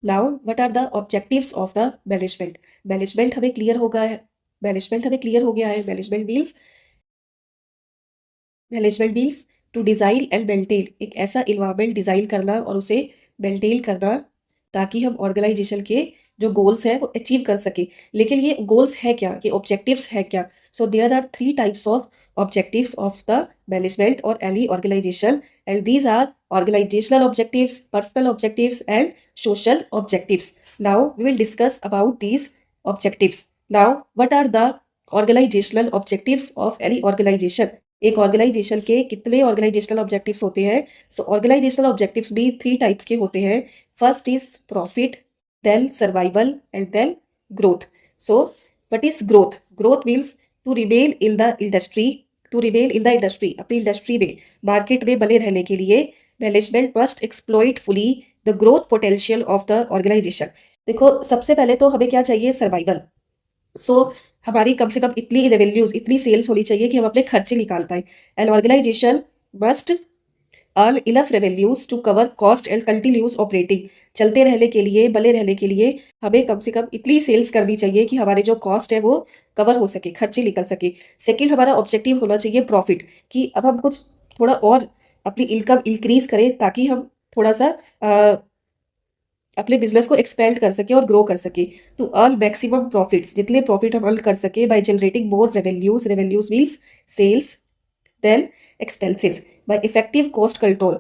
Now what are the objectives of the management. Management हमें clear हो गया है। Management means to design and maintain, एक ऐसा इन्वायरमेंट डिज़ाइन करना और उसे मेंटेन करना ताकि हम ऑर्गेनाइजेशन के जो गोल्स हैं वो अचीव कर सके। लेकिन ये गोल्स है क्या, ये ऑब्जेक्टिव्स है क्या? So there are three types of objectives of the management और any organisation, and these are organizational objectives, personal objectives, and social objectives. Now we will discuss about these objectives. Now, what are the organizational objectives of any organization? एक organisation के कितने organisational objectives होते हैं? So organisational objectives भी three types के होते हैं। First is profit, then survival, and then growth. So what is growth? Growth means to remain in the industry, अपनी इंडस्ट्री में, मार्केट में बने रहने के लिए management must exploit fully the growth potential of the organisation. देखो, सबसे पहले तो हमें क्या चाहिए? सर्वाइवल। हमारी कम से कम इतनी रेवेन्यूज, इतनी सेल्स होनी चाहिए कि हम अपने खर्चे निकाल पाए। An organisation must earn enough revenues to cover cost and continuous operating. चलते रहने के लिए, बने रहने के लिए हमें कम से कम इतनी सेल्स करनी चाहिए कि हमारे जो कॉस्ट है वो कवर हो सके, खर्चे निकल सके। सेकेंड, हमारा ऑब्जेक्टिव होना चाहिए प्रॉफिट, कि अब हम कुछ थोड़ा और अपनी इनकम इंक्रीज करें ताकि हम थोड़ा सा अपने बिजनेस को एक्सपेंड कर सके और ग्रो कर सके। टू अर्न मैक्सिमम प्रॉफिट्स, जितने प्रॉफिट हम अर्न कर सके by generating more revenues. Revenues means sales, then expenses. By effective cost control,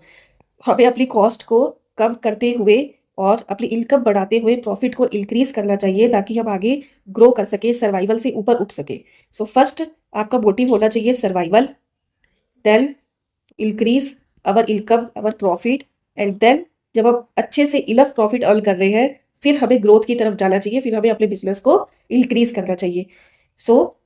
हमें अपनी कॉस्ट को कम करते हुए और अपनी इनकम बढ़ाते हुए प्रॉफिट को इंक्रीज करना चाहिए ताकि हम आगे ग्रो कर सके, सर्वाइवल से ऊपर उठ सके। सो फर्स्ट आपका मोटिव होना चाहिए survival, then increase our income, our profit, and then जब हम अच्छे से इनफ प्रॉफिट अर्न कर रहे हैं फिर हमें ग्रोथ की तरफ जाना चाहिए, फिर हमें अपने बिजनेस को इंक्रीज करना चाहिए। So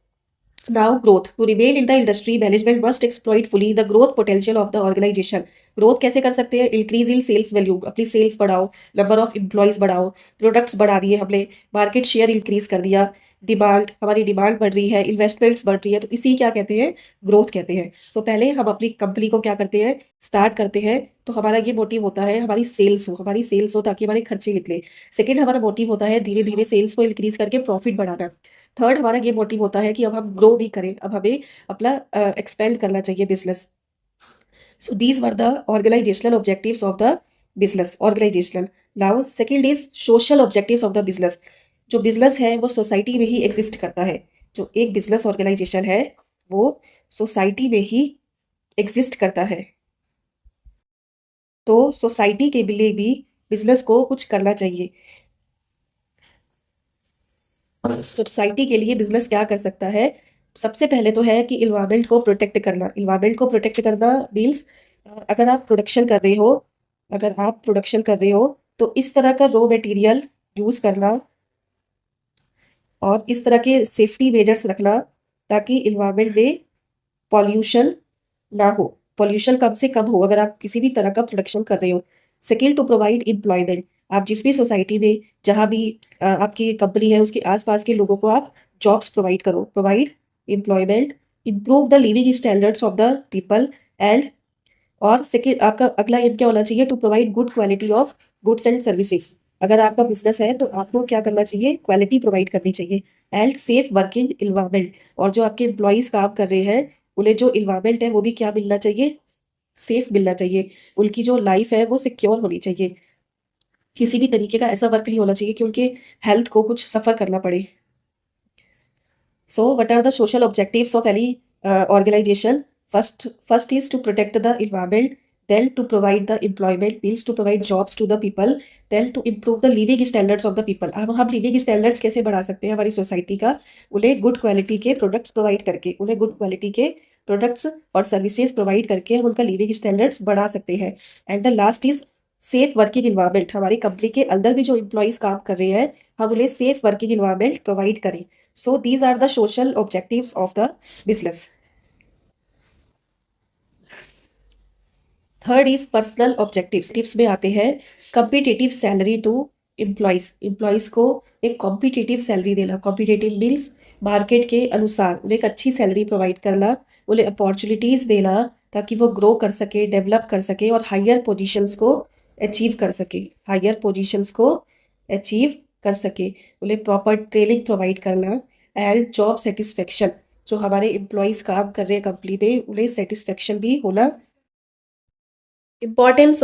now growth, to remain in the industry management must exploit fully the growth potential of the organisation. Growth कैसे कर सकते हैं? इंक्रीज इन सेल्स वैल्यू, अपनी सेल्स बढ़ाओ, नंबर ऑफ एम्प्लॉयज बढ़ाओ, प्रोडक्ट्स बढ़ा दिए हमने, मार्केट शेयर इंक्रीज कर दिया, डिमांड, हमारी डिमांड बढ़ रही है, इन्वेस्टमेंट्स बढ़ रही है, तो इसी क्या कहते हैं? ग्रोथ कहते हैं। सो पहले हम अपनी कंपनी को क्या करते हैं? स्टार्ट करते हैं, तो हमारा ये मोटिव होता है हमारी सेल्स हो ताकि हमारे खर्चे निकले। सेकेंड, हमारा मोटिव होता है धीरे धीरे सेल्स को इंक्रीज करके प्रॉफिट बढ़ाना। थर्ड, हमारा ये मोटिव होता है कि अब हम ग्रो भी करें, अब हमें अपना एक्सपेंड करना चाहिए business. So these were the organizational objectives of the business, organizational. Now second is social objectives of the business. जो बिजनेस है वो सोसाइटी में ही एग्जिस्ट करता है। जो एक बिजनेस ऑर्गेनाइजेशन है वो सोसाइटी में ही एग्जिस्ट करता है, तो सोसाइटी के लिए भी बिजनेस को कुछ करना चाहिए। सोसाइटी के लिए बिजनेस क्या कर सकता है? सबसे पहले तो है कि इन्वायरमेंट को प्रोटेक्ट करना। इन्वायरमेंट को प्रोटेक्ट करना मीन्स अगर आप प्रोडक्शन कर रहे हो, तो इस तरह का रॉ मटेरियल यूज़ करना और इस तरह के सेफ्टी मेजर्स रखना ताकि इन्वायरमेंट में पॉल्यूशन ना हो, पॉल्यूशन कम से कम हो अगर आप किसी भी तरह का प्रोडक्शन कर रहे हो। सेकेंड, टू प्रोवाइड एम्प्लॉयमेंट, आप जिस भी सोसाइटी में, जहाँ भी आपकी कंपनी है उसके आसपास के लोगों को आप जॉब्स प्रोवाइड करो। Provide employment, improve the living standards of the people, and और सेकेंड आपका अगला एम क्या होना चाहिए? To provide good quality of goods and services. अगर आपका बिजनेस है तो आपको क्या करना चाहिए? क्वालिटी प्रोवाइड करनी चाहिए। एंड सेफ वर्किंग इन्वायरमेंट, और जो आपके एम्प्लॉयज़ काम कर रहे हैं उन्हें जो इन्वायरमेंट है वो भी क्या मिलना चाहिए? सेफ मिलना चाहिए। उनकी जो लाइफ है वो सिक्योर होनी चाहिए। किसी भी तरीके का ऐसा वर्क नहीं होना चाहिए कि उनके हेल्थ को कुछ सफ़र करना पड़े। So what are the social objectives of any organization? First is to protect the environment, then to provide the employment, means to provide jobs to the people, then to improve the living standards of the people। हम living standards कैसे बढ़ा सकते हैं हमारी society का? उन्हें good quality के products provide करके, उन्हें गुड क्वालिटी के प्रोडक्ट्स और सर्विसेज प्रोवाइड करके हम उनका लिविंग स्टैंडर्ड्स बढ़ा सकते हैं। And the last is safe working environment, हमारी कंपनी के अंदर भी जो एम्प्लॉयज़ काम कर रहे हैं हम उन्हें सेफ वर्किंग इन्वायरमेंट प्रोवाइड करें। So these are the social objectives of the business. Third is personal objectives में आते हैं कॉम्पिटिटिव सैलरी टू एम्प्लॉयज़ को एक कॉम्पिटिटिव सैलरी देना। कॉम्पिटिटिव मीन्स मार्केट के अनुसार उन्हें एक अच्छी सैलरी प्रोवाइड करना, उन्हें अपॉर्चुनिटीज़ देना ताकि वो ग्रो कर सके, डेवलप कर सके और हायर पोजीशंस को अचीव कर सके, हायर पोजीशंस को अचीव कर सके। बोले प्रॉपर ट्रेनिंग प्रोवाइड करना एंड जॉब सेटिस्फेक्शन, जो हमारे एम्प्लॉयज़ काम कर रहे हैं कंपनी में उन्हें सेटिस्फेक्शन भी होना। Importance of